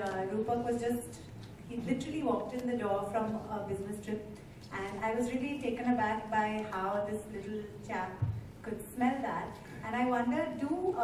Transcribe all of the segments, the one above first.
Rupak was he literally walked in the door from a business trip, and I was really taken aback by how this little chap could smell that. And I wonder, do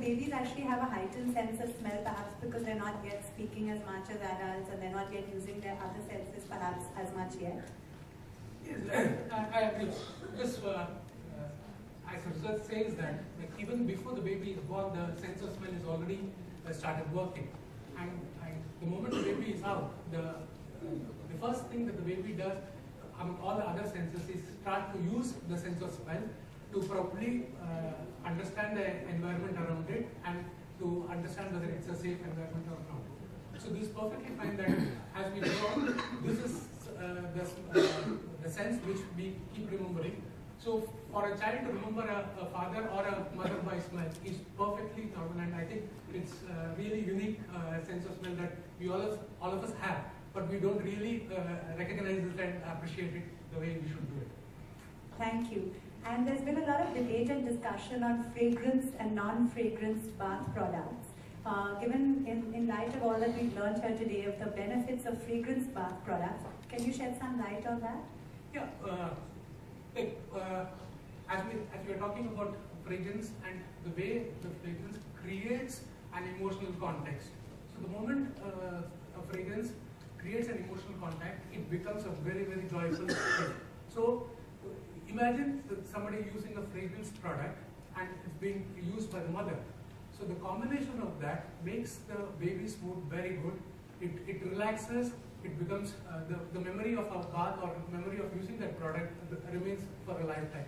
babies actually have a heightened sense of smell, perhaps because they're not yet speaking as much as adults, and they're not yet using their other senses perhaps as much yet? Yes, I agree. This, as research says that even before the baby is born, the sense of smell is already started working. And the moment the baby is out, the first thing that the baby does among all the other senses is start to use the sense of smell to properly understand the environment around it and to understand whether it's a safe environment or not. So this is perfectly fine that as we grow on, this is the sense which we keep remembering. So for a child to remember a father or a mother by smell is perfectly normal, and I think it's a really unique sense of smell that we all of us have, but we don't really recognize it and appreciate it the way we should do it. Thank you. And there's been a lot of debate and discussion on fragranced and non-fragranced bath products. Given in light of all that we've learned here today of the benefits of fragranced bath products, can you shed some light on that? Yeah. As we are talking about fragrance and the way the fragrance creates an emotional context. So the moment a fragrance creates an emotional contact, it becomes a very, very joyful thing. So imagine somebody using a fragrance product and it's being used by the mother. So the combination of that makes the baby's mood very good. It relaxes. It becomes the memory of our bath or memory of using that product remains for a lifetime.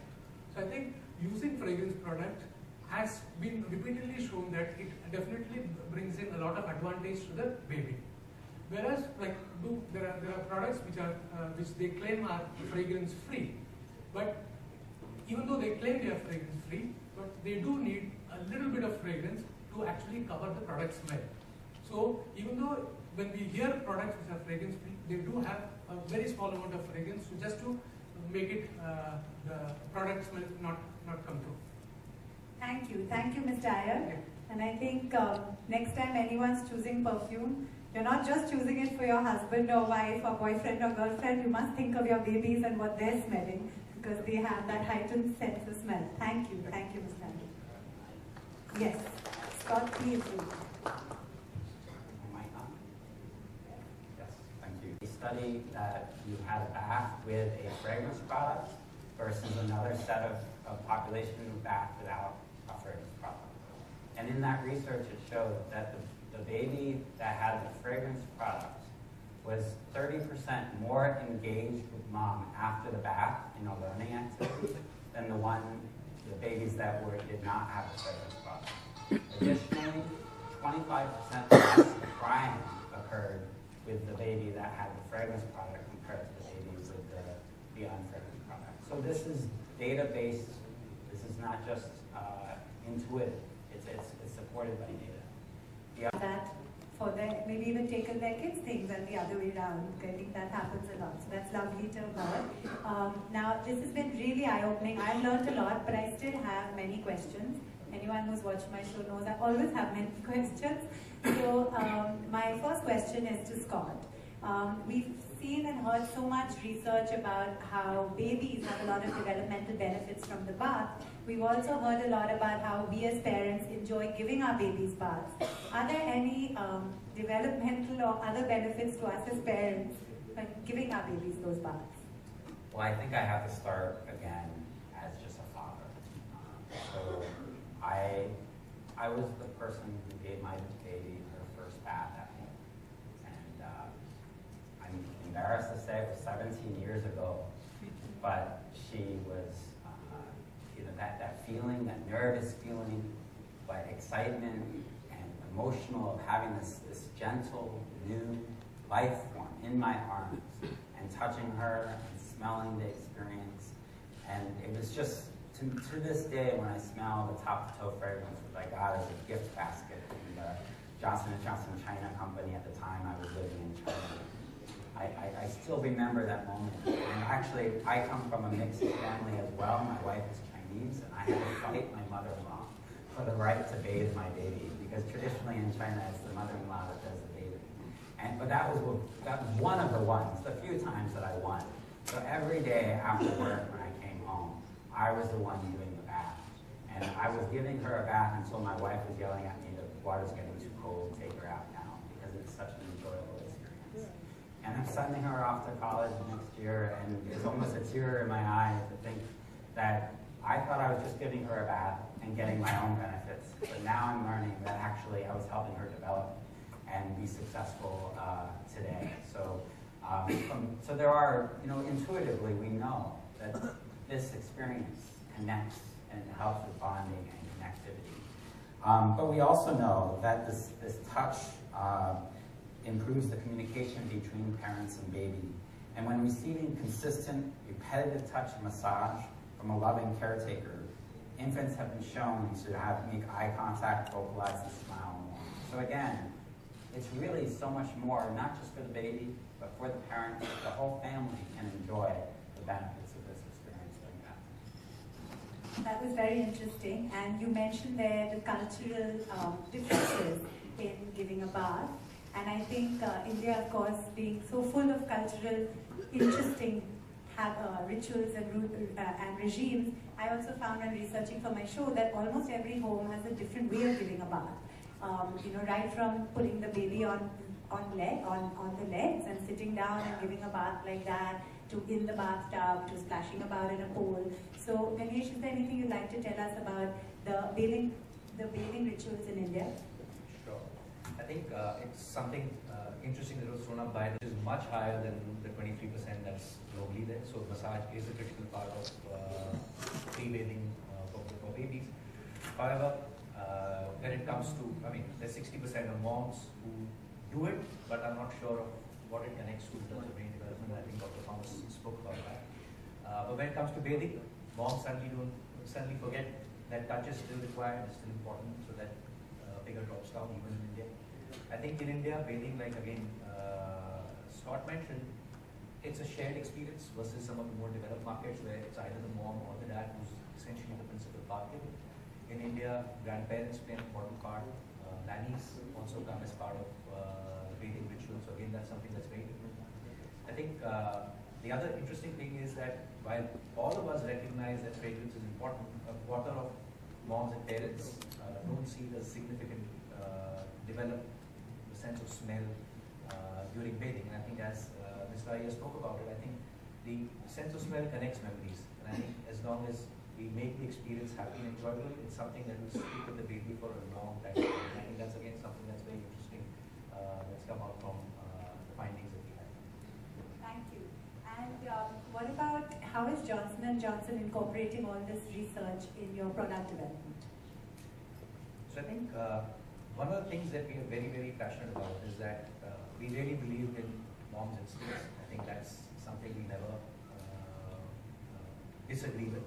So I think using fragrance product has been repeatedly shown that it definitely brings in a lot of advantage to the baby. Whereas, there are products which they claim are fragrance free, but even though they claim they are fragrance free, but they do need a little bit of fragrance to actually cover the product smell. So even though when we hear products which are fragrance free, they do have a very small amount of fragrance just to make it the product smell not come through. Thank you, Mr. Iyer. And I think next time anyone's choosing perfume, you're not just choosing it for your husband or wife or boyfriend or girlfriend. You must think of your babies and what they're smelling, because they have that heightened sense of smell. Thank you, Mr. Iyer. Yes, Scott, please do. Study that you had a bath with a fragrance product versus another set of population who bathed without a fragrance product. And in that research, it showed that the baby that had the fragrance product was 30% more engaged with mom after the bath in a learning activity than the babies that did not have the fragrance product. Additionally, 25% less crying occurred with the baby that had the fragrance product compared to the babies with the unfragrance product. So this is data-based. This is not just intuitive. It's supported by data. Yeah. That for maybe even taken their kids' things and the other way around. I think that happens a lot. So that's lovely to know. Now, this has been really eye-opening. I've learned a lot, but I still have many questions. Anyone who's watched my show knows I always have many questions. So my first question is to Scott. We've seen and heard so much research about how babies have a lot of developmental benefits from the bath. We've also heard a lot about how we as parents enjoy giving our babies baths. Are there any developmental or other benefits to us as parents by giving our babies those baths? Well, I think I have to start again as just a father. So I was the person who gave my baby her first bath at home. And I'm embarrassed to say it was 17 years ago, but she was, that feeling, that nervous feeling, but excitement and emotional of having this gentle, new life form in my arms and touching her and smelling the experience. And it was just, to this day, when I smell the top-to-toe fragrance that I got as a gift basket from the Johnson & Johnson China company at the time I was living in China, I still remember that moment. And actually, I come from a mixed family as well. My wife is Chinese, and I had to fight my mother-in-law for the right to bathe my baby, because traditionally in China, it's the mother-in-law that does but that was one of the ones, the few times that I won. So every day after work when I came home, I was the one doing the bath. And I was giving her a bath until my wife was yelling at me, the water's getting too cold, take her out now, because it's such an enjoyable experience. And I'm sending her off to college next year, and it's almost a tear in my eye to think that I thought I was just giving her a bath and getting my own benefits, but now I'm learning that actually I was helping her develop and be successful today. So, so there are, intuitively we know that this experience connects and helps with bonding and connectivity. But we also know that this touch improves the communication between parents and baby. And when receiving consistent, repetitive touch and massage from a loving caretaker, infants have been shown to make eye contact, vocalize, and smile more. So again, it's really so much more, not just for the baby, but for the parents. The whole family can enjoy the benefits of this experience during that. That was very interesting. And you mentioned there the cultural differences in giving a bath. And I think India, of course, being so full of cultural, interesting rituals and regimes, I also found when researching for my show that almost every home has a different way of giving a bath. Right from putting the baby on the legs and sitting down and giving a bath like that, to in the bathtub, to splashing about in a pool. So, Ganesh, is there anything you'd like to tell us about the bathing rituals in India? Sure. I think it's something interesting that was thrown up by, which is much higher than the 23% that's globally there. So massage is a critical part of pre-bathing for babies. However, when it comes to, there's 60% of moms who do it, but I'm not sure of what it connects to in terms of brain development. I think Dr. Thomas spoke about that. But when it comes to bathing, moms suddenly forget that touch is still required, it's still important, so that figure drops down even in India. I think in India, bathing, like again, Scott mentioned, it's a shared experience versus some of the more developed markets where it's either the mom or the dad who's essentially the principal partner. In India, grandparents play an important part. Nannies also come as part of the bathing ritual. So again, that's something that's very different. I think the other interesting thing is that while all of us recognize that fragrance is important, a quarter of moms and parents don't see it as significant develop the sense of smell during bathing. And I think as Mr. Iyer spoke about it, I think the sense of smell connects memories. And I think as long as we make the experience happy and enjoyable, it's something that will stick with the baby for a long time. And I think that's again something that's very interesting that's come out from the findings that we had. Thank you. And what about how is Johnson & Johnson incorporating all this research in your product development? So I think one of the things that we are very, very passionate about is that we really believe in mom's instincts. I think that's something we never disagree with.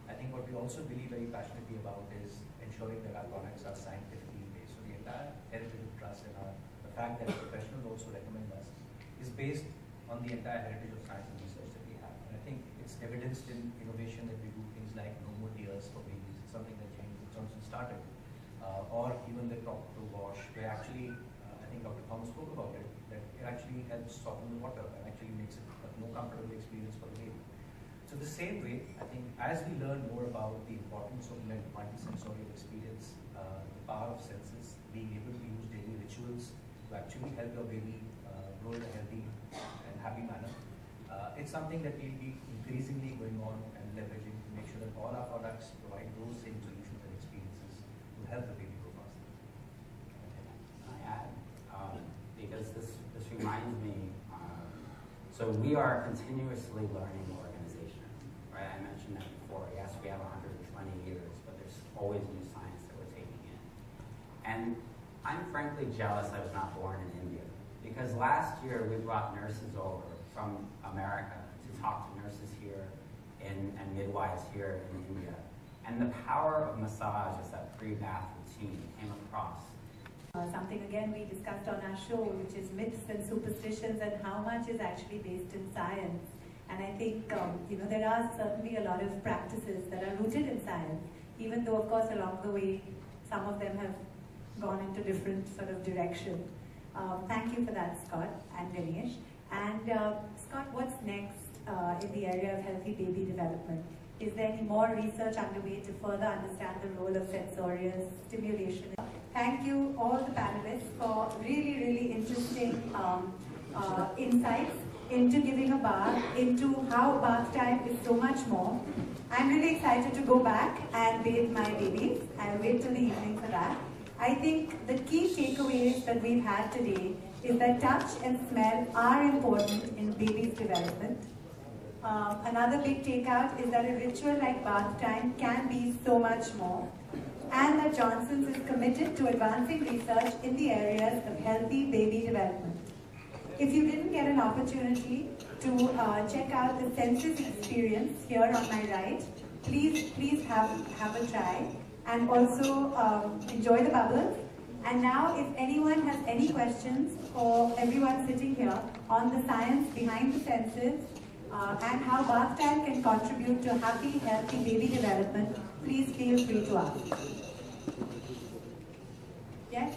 I think what we also believe very passionately about is ensuring that our products are scientifically based. So the entire heritage of trust and the fact that professionals also recommend us is based on the entire heritage of science and research that we have. And I think it's evidenced in innovation that we do things like no more tears for babies. It's something that James Johnson started. Or even the top to wash, where actually, I think Dr. Thomas spoke about it, that it actually helps soften the water and actually makes it a more comfortable experience for the baby. So the same way, I think as we learn more about the importance of multi-sensorial experience, the power of senses, being able to use daily rituals to actually help your baby grow in a healthy and happy manner, it's something that we'll be increasingly going on and leveraging to make sure that all our products provide those same solutions and experiences to help the baby grow faster. Can I add? Because this reminds me, so we are a continuously learning organization, right? I mentioned that before. Yes, we have 120 years, but there's always new science that we're taking in. And I'm frankly jealous I was not born in India, because last year we brought nurses over from America to talk to nurses here and midwives here in India. And the power of massage as that pre-bath routine came across. Something again we discussed on our show, which is myths and superstitions and how much is actually based in science. And I think there are certainly a lot of practices that are rooted in science, even though of course along the way some of them have gone into different sort of direction. Thank you for that, Scott and Ganesh. And Scott, what's next in the area of healthy baby development? Is there any more research underway to further understand the role of sensorial stimulation? Thank you all the panelists for really, really interesting insights into giving a bath, into how bath time is so much more. I'm really excited to go back and bathe my babies. I'll wait till the evening for that. I think the key takeaways that we've had today is that touch and smell are important in baby's development. Another big takeout is that a ritual like bath time can be so much more, and that Johnson's is committed to advancing research in the areas of healthy baby development. If you didn't get an opportunity to check out the Senses experience here on my right, please have a try, and also enjoy the bubbles. And now, if anyone has any questions for everyone sitting here on the science behind the senses and how bath time can contribute to happy, healthy baby development, please feel free to ask. Yes?